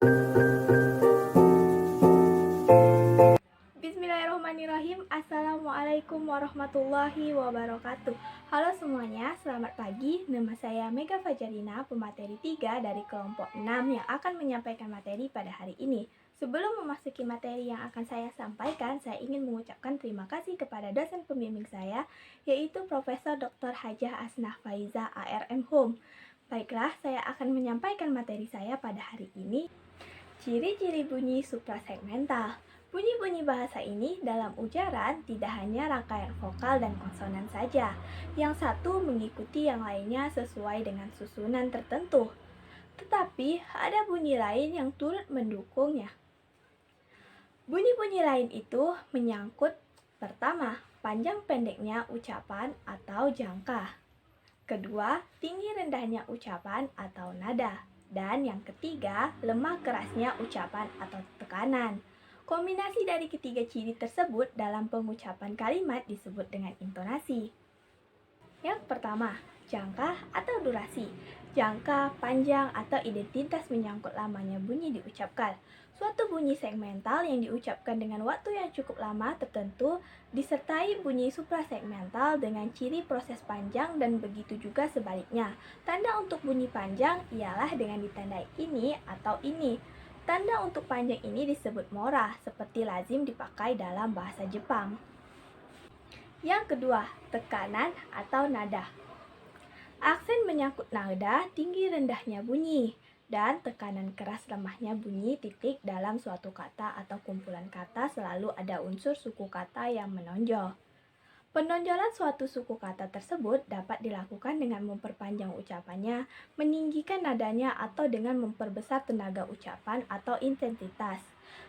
Bismillahirrahmanirrahim. Assalamualaikum warahmatullahi wabarakatuh. Halo semuanya, selamat pagi. Nama saya Mega Fajarina, pemateri 3 dari kelompok 6 yang akan menyampaikan materi pada hari ini. Sebelum memasuki materi yang akan saya sampaikan, saya ingin mengucapkan terima kasih kepada dosen pembimbing saya, yaitu Profesor Dr. Hajah Asnah Faiza ARM Home. Baiklah, saya akan menyampaikan materi saya pada hari ini. Ciri-ciri bunyi suprasegmental. Bunyi-bunyi bahasa ini dalam ujaran tidak hanya rangkaian vokal dan konsonan saja. Yang satu mengikuti yang lainnya sesuai dengan susunan tertentu. Tetapi ada bunyi lain yang turut mendukungnya. Bunyi-bunyi lain itu menyangkut pertama, panjang pendeknya ucapan atau jangka. Kedua, tinggi rendahnya ucapan atau nada. Dan yang ketiga, lemah kerasnya ucapan atau tekanan. Kombinasi dari ketiga ciri tersebut dalam pengucapan kalimat disebut dengan intonasi. Yang pertama, jangka atau durasi. Jangka, panjang, atau identitas menyangkut lamanya bunyi diucapkan. Suatu bunyi segmental yang diucapkan dengan waktu yang cukup lama tertentu disertai bunyi suprasegmental dengan ciri proses panjang dan begitu juga sebaliknya. Tanda untuk bunyi panjang ialah dengan ditandai ini atau ini. Tanda untuk panjang ini disebut mora, seperti lazim dipakai dalam bahasa Jepang. Yang kedua, tekanan atau nada. Aksen menyangkut nada, tinggi rendahnya bunyi, dan tekanan keras lemahnya bunyi titik dalam suatu kata atau kumpulan kata selalu ada unsur suku kata yang menonjol. Penonjolan suatu suku kata tersebut dapat dilakukan dengan memperpanjang ucapannya, meninggikan nadanya, atau dengan memperbesar tenaga ucapan atau intensitas.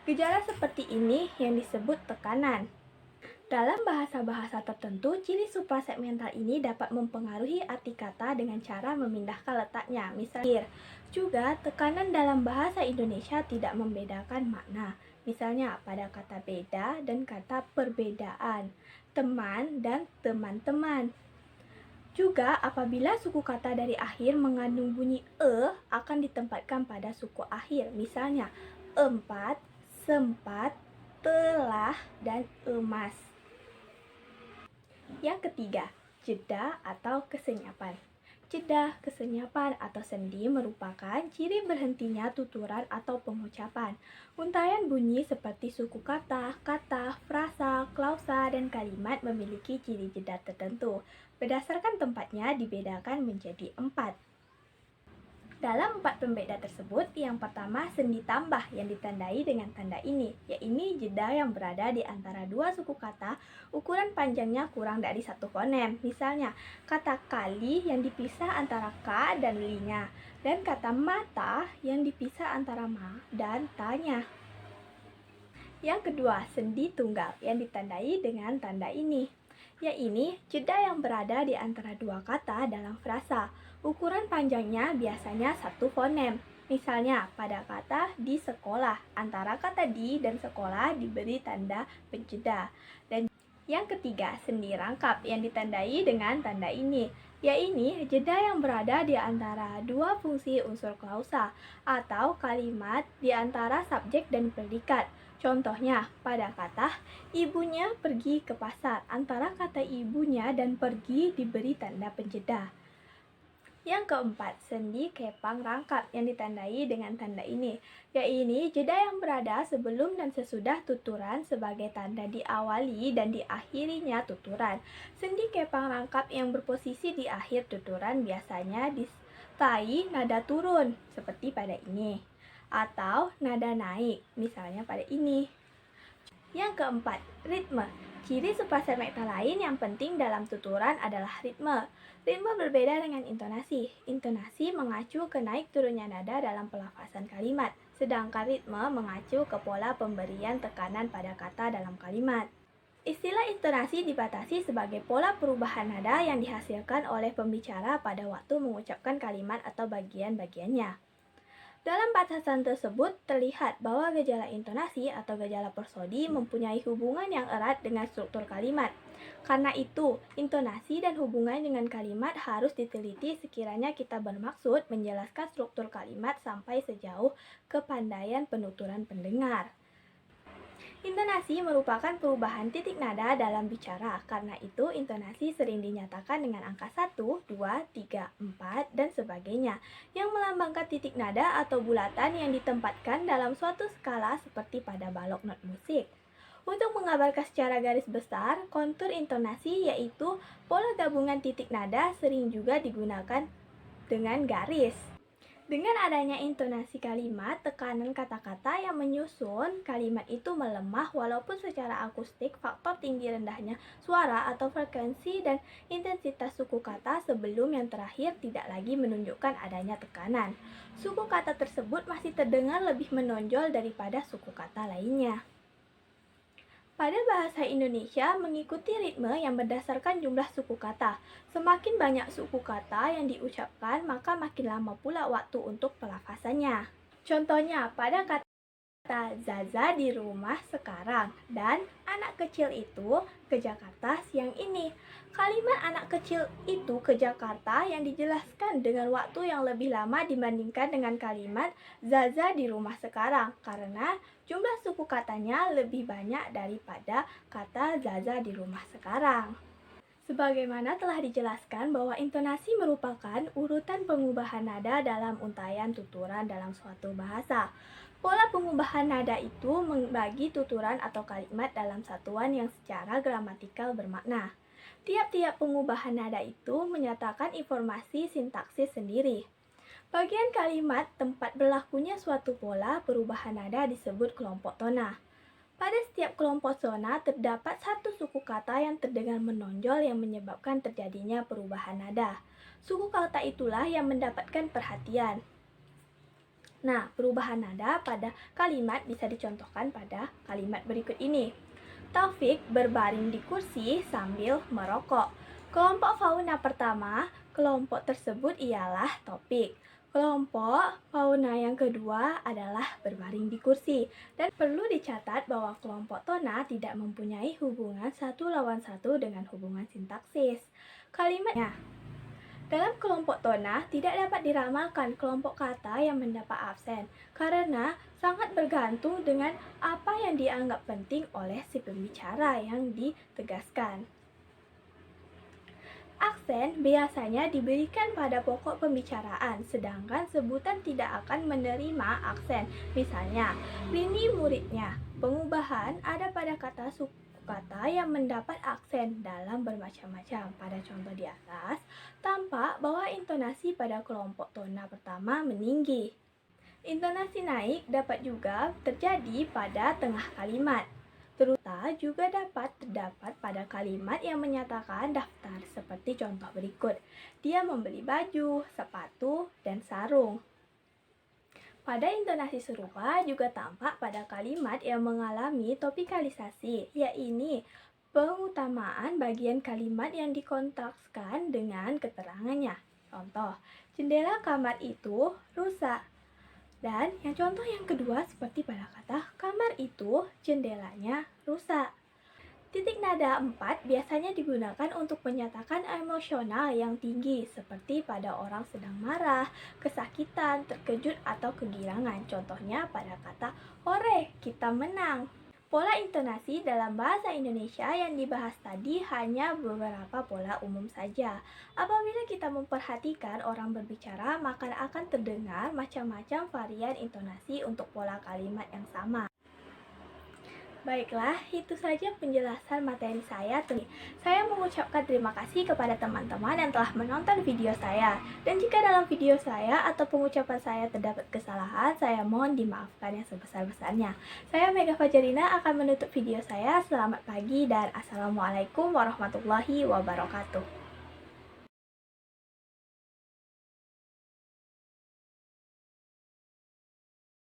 Gejala seperti ini yang disebut tekanan. Dalam bahasa-bahasa tertentu, ciri suprasegmental ini dapat mempengaruhi arti kata dengan cara memindahkan letaknya. Misalnya, juga tekanan dalam bahasa Indonesia tidak membedakan makna. Misalnya pada kata beda dan kata perbedaan, teman dan teman-teman. Juga apabila suku kata dari akhir mengandung bunyi akan ditempatkan pada suku akhir. Misalnya empat, sempat, telah, dan emas. Yang ketiga, jeda atau kesenyapan. Jeda, kesenyapan, atau sendi merupakan ciri berhentinya tuturan atau pengucapan. Untaian bunyi seperti suku kata, frasa, klausa, dan kalimat memiliki ciri jeda tertentu. Berdasarkan tempatnya dibedakan menjadi 4. Dalam 4 pembeda tersebut, yang pertama sendi tambah yang ditandai dengan tanda ini, yaitu jeda yang berada di antara dua suku kata, ukuran panjangnya kurang dari 1 fonem. Misalnya, kata kali yang dipisah antara k dan li-nya, dan kata mata yang dipisah antara ma dan ta-nya. Yang kedua, sendi tunggal yang ditandai dengan tanda ini, yaitu jeda yang berada di antara dua kata dalam frasa. Ukuran panjangnya biasanya 1 fonem. Misalnya, pada kata di sekolah, antara kata di dan sekolah diberi tanda penjeda. Dan yang ketiga, sendi rangkap yang ditandai dengan tanda ini, yaitu jeda yang berada di antara dua fungsi unsur klausa atau kalimat di antara subjek dan predikat. Contohnya, pada kata ibunya pergi ke pasar, antara kata ibunya dan pergi diberi tanda penjeda. Yang keempat, sendi kepang rangkap yang ditandai dengan tanda ini, yaitu jeda yang berada sebelum dan sesudah tuturan sebagai tanda diawali dan diakhirinya tuturan. Sendi kepang rangkap yang berposisi di akhir tuturan biasanya disertai nada turun, seperti pada ini, atau nada naik, misalnya pada ini. Yang keempat, ritme. Ciri suprasegmental lain yang penting dalam tuturan adalah ritme. Ritme berbeda dengan intonasi. Intonasi mengacu ke naik turunnya nada dalam pelafasan kalimat, sedangkan ritme mengacu ke pola pemberian tekanan pada kata dalam kalimat. Istilah intonasi dibatasi sebagai pola perubahan nada yang dihasilkan oleh pembicara pada waktu mengucapkan kalimat atau bagian-bagiannya. Dalam batasan tersebut, terlihat bahwa gejala intonasi atau gejala prosodi mempunyai hubungan yang erat dengan struktur kalimat. Karena itu, intonasi dan hubungan dengan kalimat harus diteliti sekiranya kita bermaksud menjelaskan struktur kalimat sampai sejauh kepandaian penuturan pendengar. Intonasi merupakan perubahan titik nada dalam bicara. Karena itu, intonasi sering dinyatakan dengan angka 1, 2, 3, 4, dan sebagainya, yang melambangkan titik nada atau bulatan yang ditempatkan dalam suatu skala seperti pada balok not musik. Untuk menggambarkan secara garis besar, kontur intonasi yaitu pola gabungan titik nada sering juga digunakan dengan garis. Dengan adanya intonasi kalimat, tekanan kata-kata yang menyusun kalimat itu melemah walaupun secara akustik faktor tinggi rendahnya suara atau frekuensi dan intensitas suku kata sebelum yang terakhir tidak lagi menunjukkan adanya tekanan. Suku kata tersebut masih terdengar lebih menonjol daripada suku kata lainnya. Pada bahasa Indonesia mengikuti ritme yang berdasarkan jumlah suku kata. Semakin banyak suku kata yang diucapkan, maka makin lama pula waktu untuk pelafasannya. Contohnya, pada kata Zaza di rumah sekarang dan anak kecil itu ke Jakarta siang ini. Kalimat anak kecil itu ke Jakarta yang dijelaskan dengan waktu yang lebih lama dibandingkan dengan kalimat Zaza di rumah sekarang karena jumlah suku katanya lebih banyak daripada kata Zaza di rumah sekarang. Sebagaimana telah dijelaskan bahwa intonasi merupakan urutan pengubahan nada dalam untaian tuturan dalam suatu bahasa. Pola pengubahan nada itu membagi tuturan atau kalimat dalam satuan yang secara gramatikal bermakna. Tiap-tiap pengubahan nada itu menyatakan informasi sintaksis sendiri. Bagian kalimat tempat berlakunya suatu pola perubahan nada disebut kelompok tona. Pada setiap kelompok zona terdapat satu suku kata yang terdengar menonjol yang menyebabkan terjadinya perubahan nada. Suku kata itulah yang mendapatkan perhatian. Nah, perubahan nada pada kalimat bisa dicontohkan pada kalimat berikut ini. Taufik berbaring di kursi sambil merokok. Kelompok fauna pertama, kelompok tersebut ialah topik. Kelompok fauna yang kedua adalah berbaring di kursi. Dan perlu dicatat bahwa kelompok tona tidak mempunyai hubungan satu lawan satu dengan hubungan sintaksis. Kalimatnya, dalam kelompok tona tidak dapat diramalkan kelompok kata yang mendapat absen karena sangat bergantung dengan apa yang dianggap penting oleh si pembicara yang ditegaskan. Aksen biasanya diberikan pada pokok pembicaraan, sedangkan sebutan tidak akan menerima aksen. Misalnya, Rini muridnya. Pengubahan ada pada kata suku kata yang mendapat aksen dalam bermacam-macam. Pada contoh di atas, tampak bahwa intonasi pada kelompok tona pertama meninggi. Intonasi naik dapat juga terjadi pada tengah kalimat. Teruta juga dapat terdapat pada kalimat yang menyatakan daftar seperti contoh berikut. Dia membeli baju, sepatu, dan sarung. Pada intonasi serupa juga tampak pada kalimat yang mengalami topikalisasi, yaitu pengutamaan bagian kalimat yang dikontrakskan dengan keterangannya. Contoh, jendela kamar itu rusak. Dan yang contoh yang kedua seperti pada kata kamar itu jendelanya rusak. Titik nada 4 biasanya digunakan untuk menyatakan emosional yang tinggi seperti pada orang sedang marah, kesakitan, terkejut, atau kegirangan. Contohnya pada kata hore, kita menang. Pola intonasi dalam bahasa Indonesia yang dibahas tadi hanya beberapa pola umum saja. Apabila kita memperhatikan orang berbicara, maka akan terdengar macam-macam varian intonasi untuk pola kalimat yang sama. Baiklah, itu saja penjelasan materi saya. Saya mengucapkan terima kasih kepada teman-teman yang telah menonton video saya. Dan jika dalam video saya atau pengucapan saya terdapat kesalahan, saya mohon dimaafkan yang sebesar-besarnya. Saya Mega Fajarina akan menutup video saya. Selamat pagi dan Assalamualaikum warahmatullahi wabarakatuh.